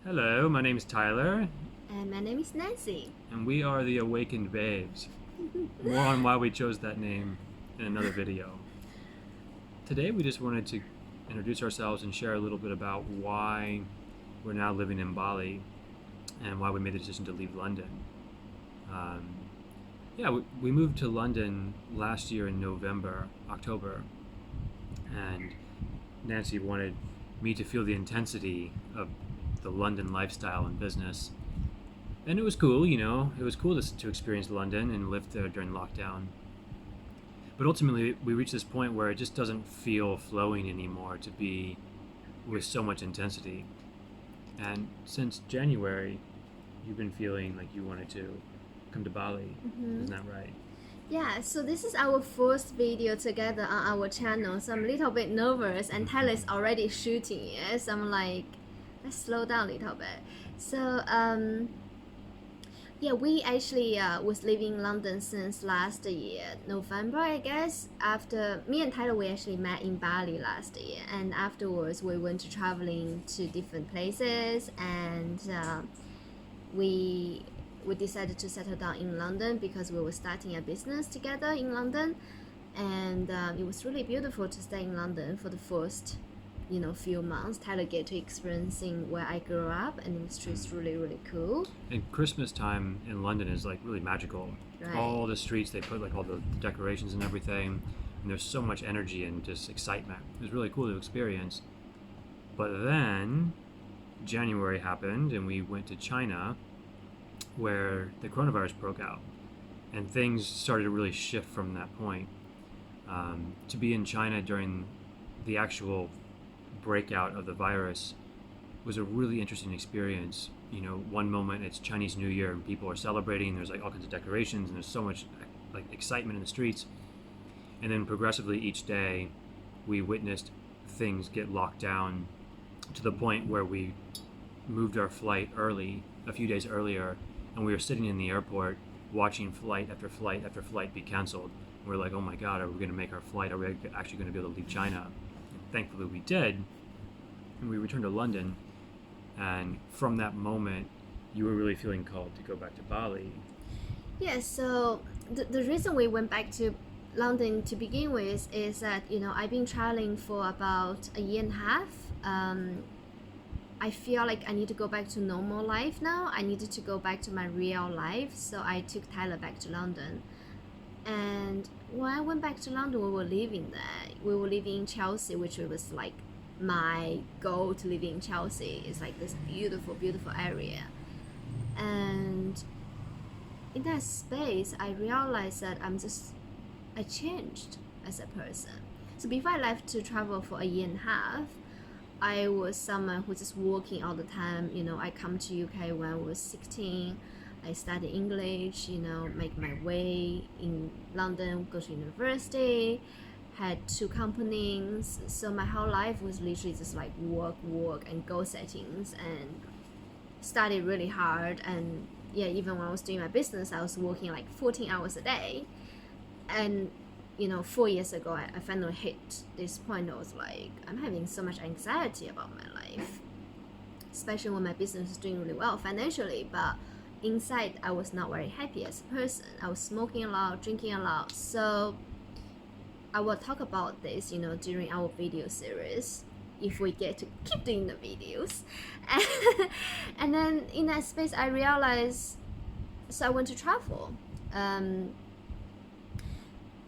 Hello, my name is Tyler, And my name is Nancy. and we are the Awakened Babes. More on why we chose that name in another video. Today, we just wanted to introduce ourselves and share a little bit about why we're now living in Bali and why we made the decision to leave London. Um, we moved to London last year in October, and Nancy wanted me to feel the intensity of the London lifestyle and business. And it was cool, it was cool to experience London and live there during lockdown. But ultimately, we reached this point where it just doesn't feel flowing anymore to be with so much intensity. And since January, you've been feeling like you wanted to come to Bali. Isn't that right? Yeah, so this is our first video together on our channel, so I'm a little bit nervous and Tyler's already shooting it, so I'm like, let's slow down a little bit. So, yeah, we actually was living in London since last year, November, I guess. After me and Tyler, we actually met in Bali last year, and afterwards we went to traveling to different places, and we decided to settle down in London because we were starting a business together in London, and it was really beautiful to stay in London for the first few months. Tyler get to experiencing where I grew up, and it was just really cool. And Christmas time in London is like really magical. Right. All the streets, they put like all the decorations and everything, and there's so much energy and just excitement. It was really cool to experience. But then January happened, and we went to China, where the coronavirus broke out, and things started to really shift from that point. To be in China during the actual breakout of the virus was a really interesting experience. One moment it's Chinese New Year and people are celebrating, there's like all kinds of decorations and there's so much like excitement in the streets, and then progressively each day we witnessed things get locked down to the point where we moved our flight early, a few days earlier, and we were sitting in the airport watching flight after flight after flight be canceled. We're like, oh my god, are we going to make our flight? Are we actually going to be able to leave China? Thankfully we did, and we returned to London. And from that moment, you were really feeling called to go back to Bali. Yeah, so the reason we went back to London to begin with is that I've been traveling for about a year and a half. I feel like I need to go back to normal life now. I needed to go back to my real life, so I took Tyler back to London. And when I went back to London, we were living there. We were living in Chelsea, which was like my goal to live in Chelsea. It's like this beautiful area. And in that space, I realized that I changed as a person. So before I left to travel for a year and a half, I was someone who just working all the time. I come to UK when I was 16. I studied English, make my way in London, go to university, had 2 companies. So my whole life was literally just like work, and goal settings, and studied really hard. And yeah, even when I was doing my business, I was working like 14 hours a day. And 4 years ago, I finally hit this point. I was like, I'm having so much anxiety about my life, especially when my business is doing really well financially, but inside I was not very happy as a person. I was smoking a lot, drinking a lot. So I will talk about this during our video series, if we get to keep doing the videos. And then in that space I realized, so I went to travel.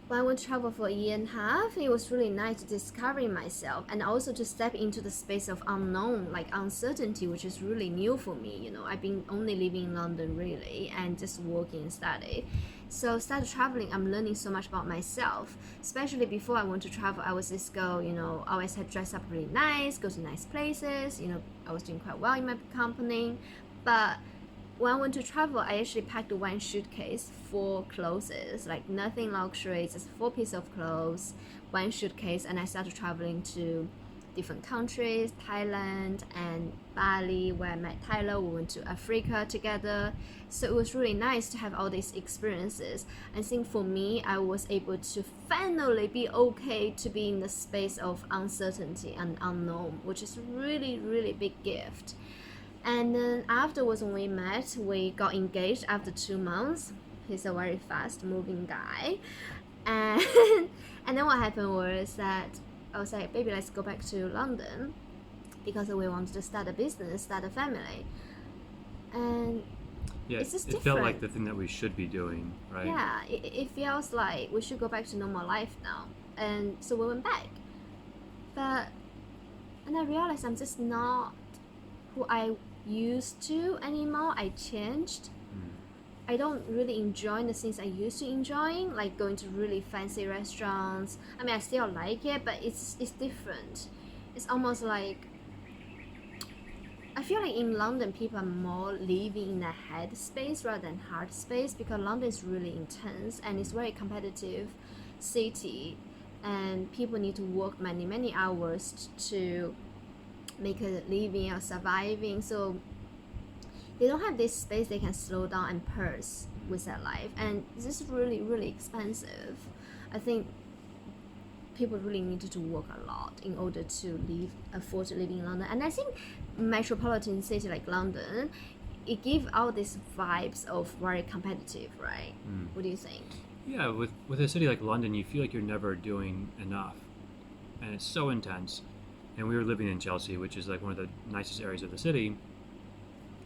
When I went to travel for a year and a half, it was really nice to discover myself and also to step into the space of unknown, like uncertainty, which is really new for me. I've been only living in London really and just working and study. So started traveling, I'm learning so much about myself. Especially before I went to travel, I was this girl, always had dressed up really nice, go to nice places, I was doing quite well in my company. But when I went to travel, I actually packed 1 suitcase, 4 clothes, like nothing luxury, just 4 pieces of clothes, 1 suitcase, and I started traveling to different countries, Thailand and Bali, where I met Tyler. We went to Africa together. So it was really nice to have all these experiences. I think for me, I was able to finally be okay to be in the space of uncertainty and unknown, which is really big gift. And then afterwards, when we met, we got engaged after 2 months. He's a very fast moving guy. And and then what happened was that I was like, baby, let's go back to London because we wanted to start a business, start a family. And Yeah, it's just it different. felt like the thing that we should be doing, right? Yeah, it feels like we should go back to normal life now. And so we went back. And I realized I'm just not who I used to anymore. I changed. I don't really enjoy the things I used to enjoying, like going to really fancy restaurants. I mean, I still like it, but it's different. It's almost like I feel like in London, people are more living in a head space rather than heart space because London is really intense and it's very competitive city, and people need to work many hours to make a living or surviving. So they don't have this space they can slow down and purse with their life, and this is really expensive. I think people really need to work a lot in order to afford to live in London. And I think metropolitan city like London, it gives out these vibes of very competitive, right? What do you think? Yeah, with a city like London, you feel like you're never doing enough, and it's so intense. And we were living in Chelsea, which is like one of the nicest areas of the city.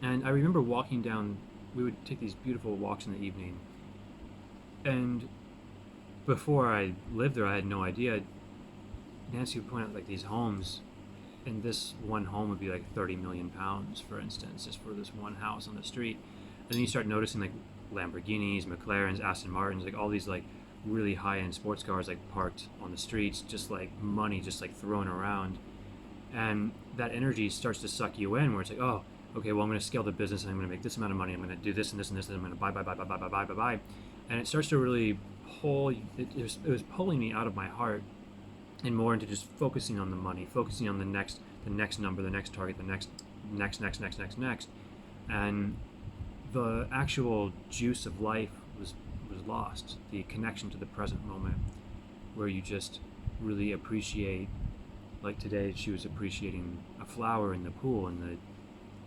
And I remember walking down. We would take these beautiful walks in the evening, and before I lived there, I had no idea. Nancy would point out like these homes, and this one home would be like 30 million pounds, for instance, just for this one house on the street. And then you start noticing like Lamborghinis, McLarens, Aston Martins, like all these like really high-end sports cars like parked on the streets, just like money just like thrown around. And that energy starts to suck you in, where it's like, oh, okay, well, I'm going to scale the business, and I'm going to make this amount of money. I'm going to do this and this and this, and I'm going to buy. And it starts to really pull. It was pulling me out of my heart, and more into just focusing on the money, focusing on the next number, the next target, the next, and the actual juice of life was lost. The connection to the present moment, where you just really appreciate. Like today, she was appreciating a flower in the pool and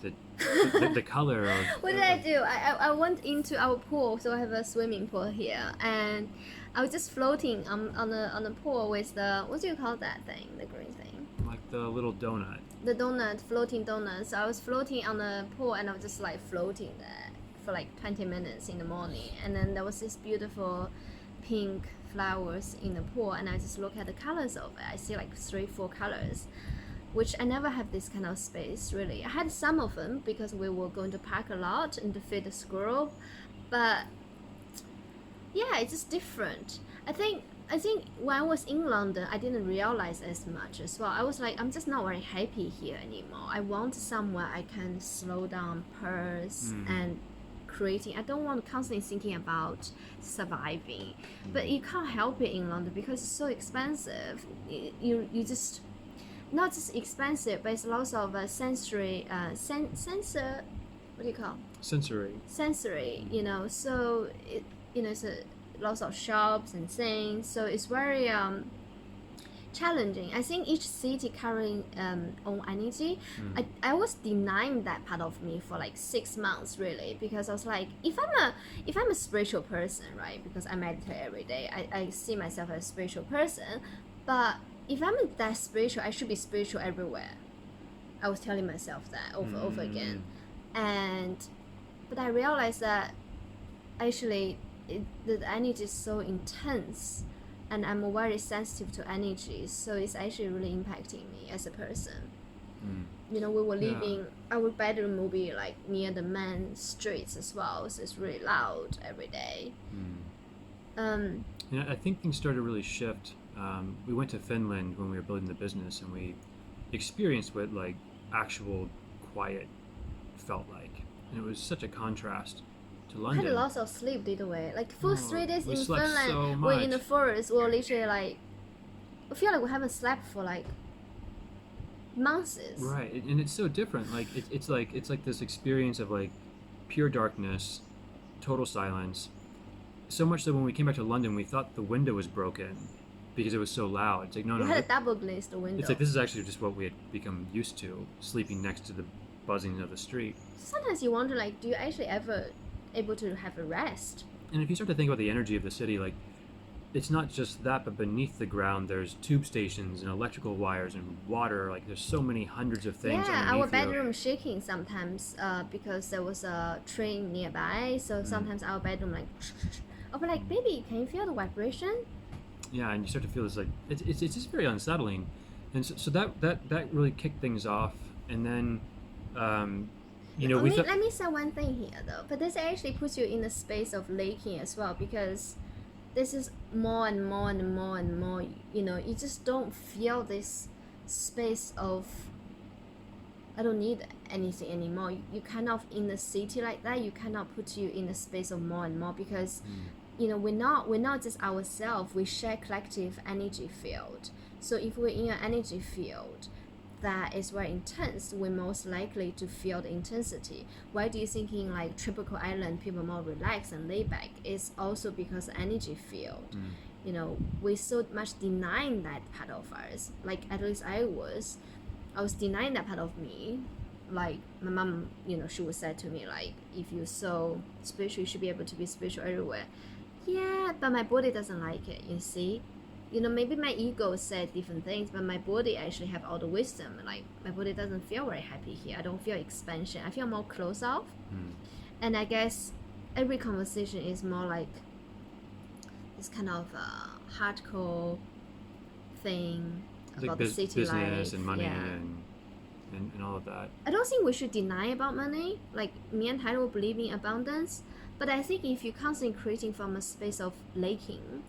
the color of. What did I do? I went into our pool, so I have a swimming pool here, and I was just floating on the pool with the, what do you call that thing? The green thing. Like the little donut. The donut, floating donut. So I was floating on the pool, and I was just like floating there for like 20 minutes in the morning, and then there was this beautiful pink flowers in the pool, and I just look at the colors of it. I see like 3-4 colors, which I never have this kind of space really. I had some of them because we were going to park a lot and to feed the squirrel, but yeah, it's just different. I think when I was in London, I didn't realize as much as well. I was like, I'm just not very happy here anymore. I want somewhere I can slow down, purse, and creating. I don't want constantly thinking about surviving, but you can't help it in London because it's so expensive. You just not just expensive, but it's lots of sensory sensor. What do you call? Sensory. You know, so it's lots of shops and things. So it's very challenging. I think each city carrying own energy. I was denying that part of me for like 6 months really, because I was like, if I'm a spiritual person, right? Because I meditate every day, I see myself as a spiritual person, but if I'm that spiritual, I should be spiritual everywhere. I was telling myself that over again, but I realized that actually the energy is so intense, and I'm very sensitive to energy, so it's actually really impacting me as a person. You know, we were living, our bedroom will be like near the main streets as well, so it's really loud every day. Yeah, I think things started to really shift. We went to Finland when we were building the business, and we experienced what like actual quiet felt like, and it was such a contrast to We London. had lots of sleep, didn't we? Like for 3 days we in slept Finland, so we're in the much. forest. We're literally like, I feel like we haven't slept for like months. Right, and it's so different. Like it's like this experience of like pure darkness, total silence. So much so when we came back to London, we thought the window was broken because it was so loud. It's like We had a double glazed window. It's like this is actually just what we had become used to, sleeping next to the buzzing of the street. Sometimes you wonder, like, do you actually ever able to have a rest? And if you start to think about the energy of the city, like, it's not just that, but beneath the ground, there's tube stations and electrical wires and water. Like, there's so many hundreds of things Yeah, underneath our you. bedroom shaking sometimes because there was a train nearby. So sometimes our bedroom like, oh, but like, baby, can you feel the vibration? Yeah, and you start to feel this, like, it's just very unsettling. And so that really kicked things off. And then, Let me say one thing here though, but this actually puts you in the space of laking as well, because this is more and more and more and more, you just don't feel this space of I don't need anything anymore. You kind of in the city like that, you cannot put you in the space of more and more, because we're not just ourselves, we share collective energy field. So if we're in an energy field that is very intense, we're most likely to feel the intensity. Why do you think in like tropical island people are more relaxed and laid back? It's also because energy field. We so much denying that part of us. Like at least I was denying that part of me. Like my mom, she would say to me like, if you're so spiritual, you should be able to be spiritual everywhere. Yeah, but my body doesn't like it, you see. Maybe my ego said different things, but my body actually have all the wisdom. Like my body doesn't feel very happy here. I don't feel expansion. I feel more close off. And I guess every conversation is more like this kind of hardcore thing like about the city business life and money yeah. and all of that. I don't think we should deny about money. Like me and Tyler believe in abundance, but I think if you're constantly creating from a space of lacking,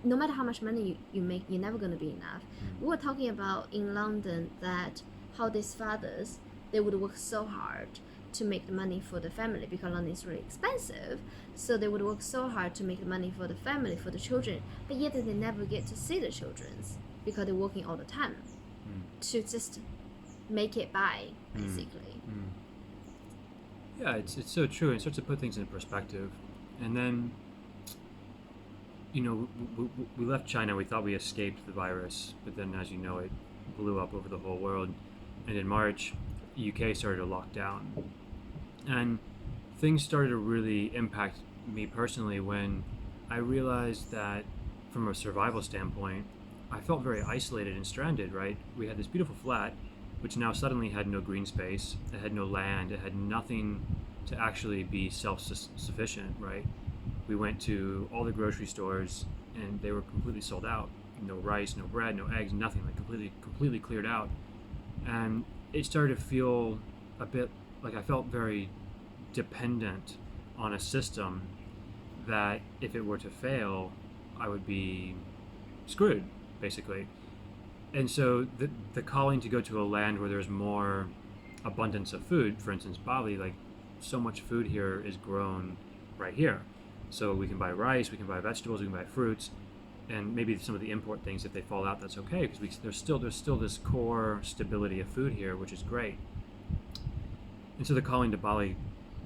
no matter how much money you make, you're never going to be enough. We were talking about in London that how these fathers, they would work so hard to make the money for the family because London is really expensive. So they would work so hard to make the money for the family, for the children, but yet they never get to see the children because they're working all the time to just make it by, basically. Yeah, it's so true. It starts to put things in perspective. And then, we left China. We thought we escaped the virus, but then, as you know, it blew up over the whole world. And in March, UK started to lock down. And things started to really impact me personally when I realized that from a survival standpoint, I felt very isolated and stranded, right? We had this beautiful flat, which now suddenly had no green space, it had no land, it had nothing to actually be self-sufficient, right? We went to all the grocery stores and they were completely sold out. No rice, no bread, no eggs, nothing, like completely cleared out. And it started to feel a bit like I felt very dependent on a system that if it were to fail, I would be screwed, basically. And so the calling to go to a land where there's more abundance of food, for instance, Bali, like so much food here is grown right here. So we can buy rice, we can buy vegetables, we can buy fruits, and maybe some of the import things, if they fall out, that's okay, because there's still this core stability of food here, which is great. And so the calling to Bali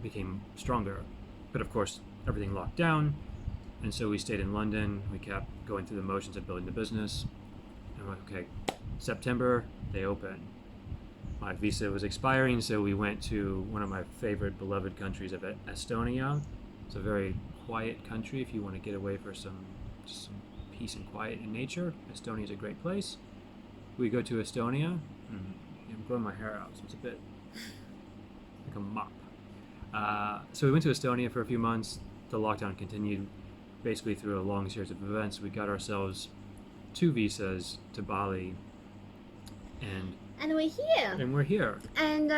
became stronger. But of course, everything locked down, and so we stayed in London. We kept going through the motions of building the business. And I'm like, okay, September, they open. My visa was expiring, so we went to one of my favorite beloved countries of Estonia. It's a very quiet country if you want to get away for some peace and quiet in nature. Estonia is a great place. We go to Estonia. I'm growing my hair out, so it's a bit like a mop. So we went to Estonia for a few months. The lockdown continued basically through a long series of events. We got ourselves 2 visas to Bali, and we're here. And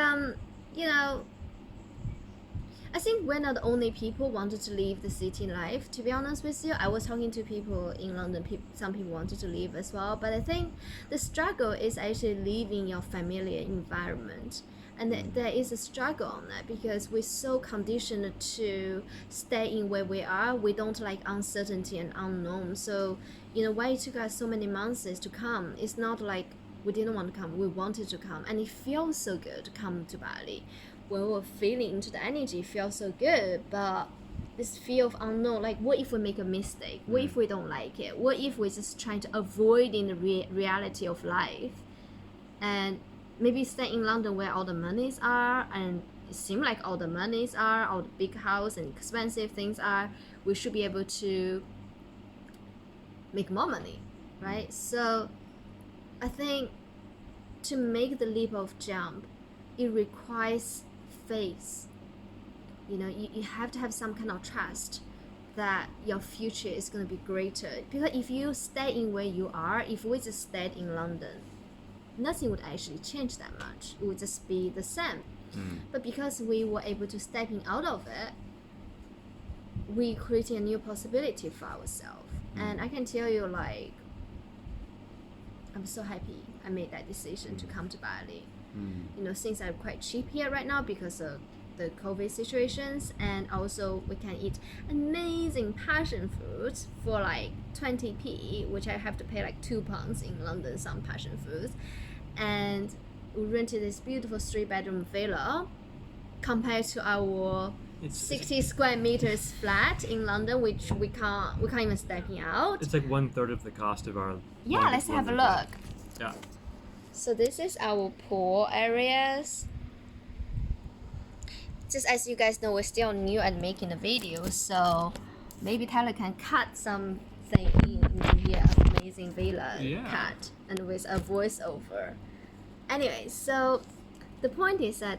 I think we're not the only people wanted to leave the city life. To be honest with you, I was talking to people in London. Some people wanted to leave as well. But I think the struggle is actually leaving your familiar environment. And there is a struggle on that because we're so conditioned to stay in where we are. We don't like uncertainty and unknown. So, why it took us so many months to come, it's not like we didn't want to come. We wanted to come. And it feels so good to come to Bali. When we were feeling into the energy, it feels so good. But this fear of unknown, like what if we make a mistake? What if we don't like it? What if we're just trying to avoid in the reality of life? And maybe stay in London where all the monies are, and it seems like all the monies are, all the big house and expensive things are, we should be able to make more money, right? So I think to make the leap of jump, it requires faith. You have to have some kind of trust that your future is going to be greater. Because if you stay in where you are, if we just stayed in London, nothing would actually change that much. It would just be the same. But because we were able to stepping out of it, we creating a new possibility for ourselves. And I can tell you, like, I'm so happy I made that decision to come to Bali. Things are quite cheap here right now because of the COVID situations, and also we can eat amazing passion fruits for like 20p, which I have to pay like £2 in London, some passion fruits. And we rented this beautiful 3-bedroom villa compared to our 60 square meters flat in London, which we can't even stepping out. It's like 1/3 of the cost of our. Yeah, let's have a look. Yeah. So this is our pool areas. Just as you guys know, we're still new at making the video, so maybe Tyler can cut something into here, amazing villa cut, and with a voiceover. Anyway, so the point is that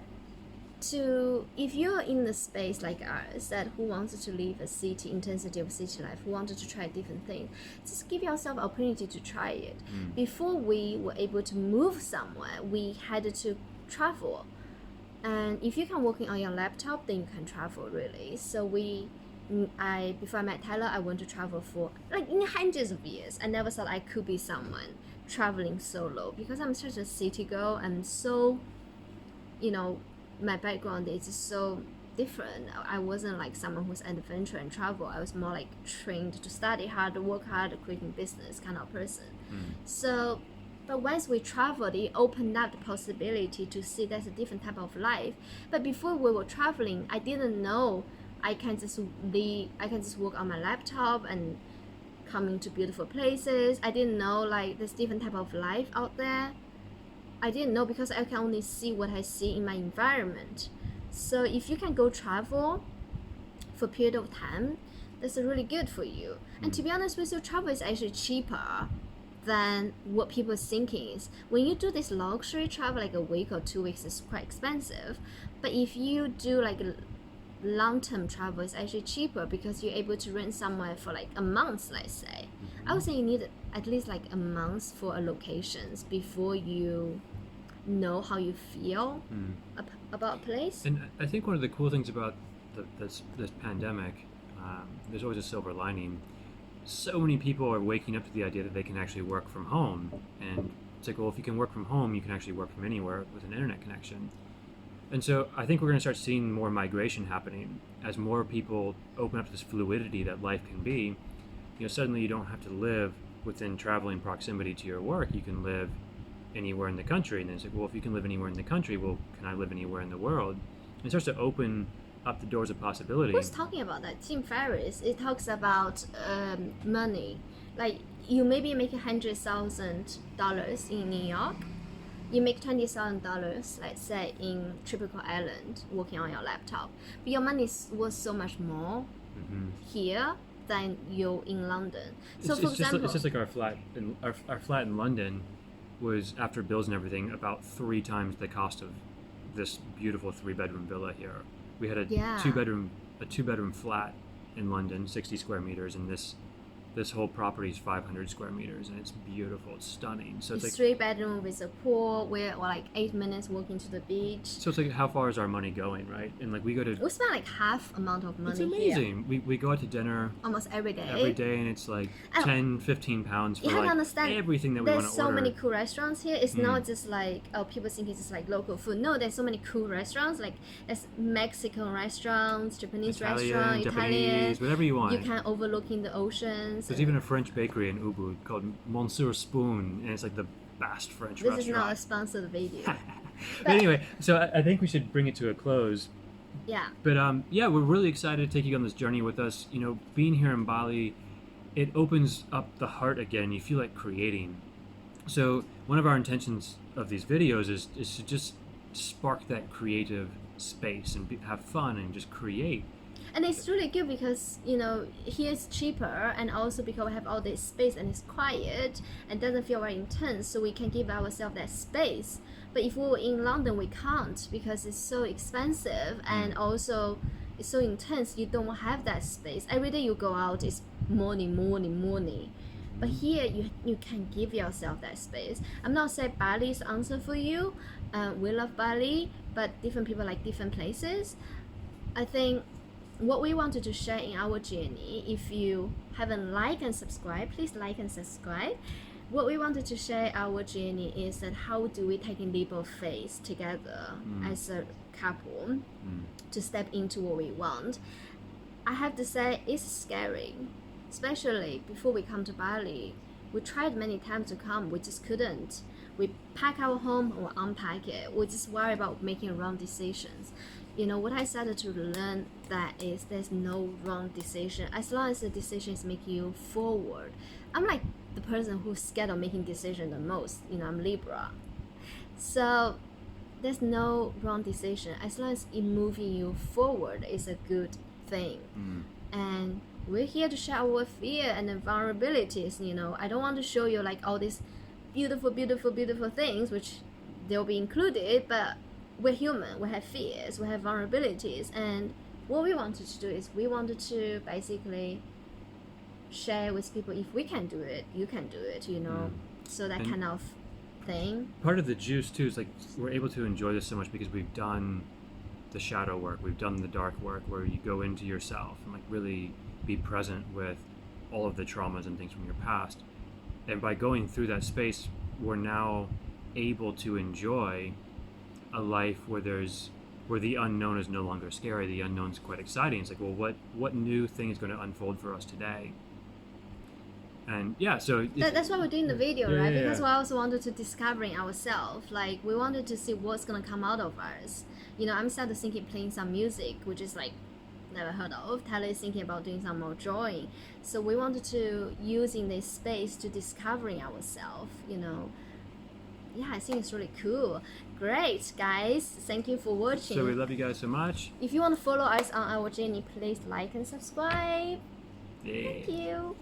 if you're in a space like ours that who wanted to live a city intensity of city life, who wanted to try different things, just give yourself opportunity to try it. Before we were able to move somewhere, we had to travel. And if you can working on your laptop, then you can travel really. So before I met Tyler, I want to travel for like in hundreds of years. I never thought I could be someone traveling solo because I'm such a city girl, and so, my background is just so different. I wasn't like someone who's an adventure and travel. I was more like trained to study hard, work hard, creating business kind of person. So. But once we traveled, it opened up the possibility to see that's a different type of life. But before we were traveling, I didn't know I can just work on my laptop and coming to beautiful places. I didn't know like there's different type of life out there. I didn't know because I can only see what I see in my environment. So if you can go travel for a period of time, that's really good for you. And to be honest with you, travel is actually cheaper than what people are thinking is. When you do this luxury travel, like a week or 2 weeks, is quite expensive. But if you do like a long-term travel, it's actually cheaper because you're able to rent somewhere for like a month, let's say. I would say you need at least like a month for a locations before you know how you feel about a place. And I think one of the cool things about this pandemic, there's always a silver lining. So many people are waking up to the idea that they can actually work from home, and it's like, well, if you can work from home, you can actually work from anywhere with an internet connection. And so I think we're going to start seeing more migration happening as more people open up to this fluidity that life can be. Suddenly you don't have to live within traveling proximity to your work. You can live anywhere in the country, and then it's like, well, if you can live anywhere in the country, well, can I live anywhere in the world? And it starts to open up the doors of possibility. Who's talking about that? Tim Ferriss. It talks about money. Like you maybe make $100,000 in New York. You make $20,000, let's say, in Tropical Island, working on your laptop. But your money is worth so much more here than you're in London. So for example, it's just like our flat in London was, after bills and everything, about 3 times the cost of this beautiful 3-bedroom villa here. We had a two-bedroom flat in London, 60 square meters, and this whole property is 500 square meters, and it's beautiful. It's stunning. So it's like 3-bedroom with a pool. We're like 8 minutes walking to the beach. So it's like, how far is our money going, right? And like we spend like half amount of money. It's amazing. Here. We go out to dinner almost every day, and it's like 10-15 pounds for like everything that we want to order. There's so many cool restaurants here. It's not just like, people think it's just like local food. No, there's so many cool restaurants. Like there's Mexican restaurants, Japanese restaurants, Italian, whatever you want. You can overlooking the oceans. There's even a French bakery in Ubud called Monsieur Spoon, and it's like the best French restaurant. This is not a sponsored video. But anyway, so I think we should bring it to a close. Yeah. But we're really excited to take you on this journey with us. Being here in Bali, it opens up the heart again. You feel like creating. So one of our intentions of these videos is to just spark that creative space and have fun and just create. And it's really good because, you know, here it's cheaper, and also because we have all this space and it's quiet and doesn't feel very intense, so we can give ourselves that space. But if we were in London, we can't, because it's so expensive and also it's so intense. You don't have that space. Every day you go out, it's morning. But here you can give yourself that space. I'm not saying Bali is the answer for you. We love Bali, but different people like different places. I think what we wanted to share in our journey, if you haven't liked and subscribed, please like and subscribe. What we wanted to share our journey is that how do we take a leap of faith together as a couple to step into what we want. I have to say it's scary, especially before we come to Bali. We tried many times to come, we just couldn't. We pack our home or unpack it. We just worry about making wrong decisions. You know, what I started to learn that is there's no wrong decision as long as the decision is making you forward. I'm like the person who's scared of making decisions the most. You know, I'm Libra. So there's no wrong decision as long as it moving you forward is a good thing. And we're here to share our fear and the vulnerabilities. You know, I don't want to show you like all these beautiful things, which they'll be included, but we're human, we have fears, we have vulnerabilities, and what we wanted to do is we wanted to basically share with people, if we can do it, you can do it, you know. So that kind of thing. Part of the juice too is like we're able to enjoy this so much because we've done the shadow work, we've done the dark work, where you go into yourself and like really be present with all of the traumas and things from your past. And by going through that space, we're now able to enjoy a life where the unknown is no longer scary. The unknown's quite exciting. It's like, well, what new thing is going to unfold for us today? And yeah, so that's why we're doing the video, right? Yeah. Because we also wanted to discovering ourselves. Like we wanted to see what's gonna come out of us. You know, I'm started thinking playing some music, which is like never heard of. Tyler is thinking about doing some more drawing. So we wanted to using this space to discovering ourselves. You know. Yeah, I think it's really cool. Great, guys. Thank you for watching. So we love you guys so much. If you want to follow us on our journey, please like and subscribe. Yeah. Thank you.